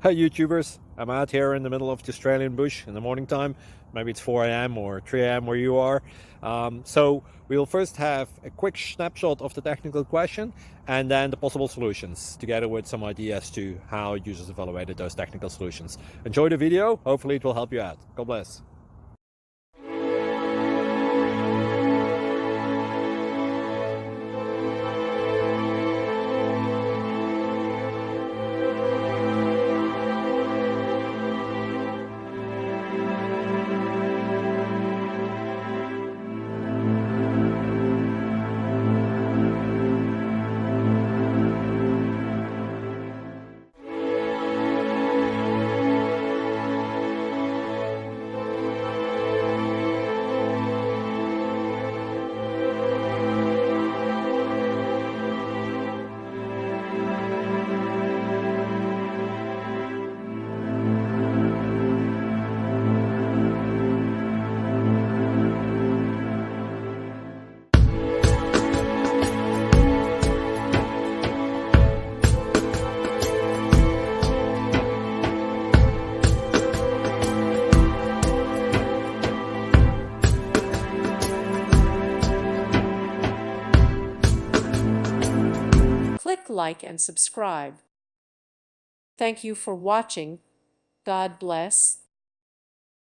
Hi YouTubers, I'm out here in the middle of the Australian bush in the morning time. Maybe it's 4 a.m. or 3 a.m. where you are. So we'll first have a quick snapshot of the technical question and then the possible solutions, together with some ideas to how users evaluated those technical solutions. Enjoy the video, hopefully it will help you out. God bless. Click like and subscribe. Thank you for watching. God bless.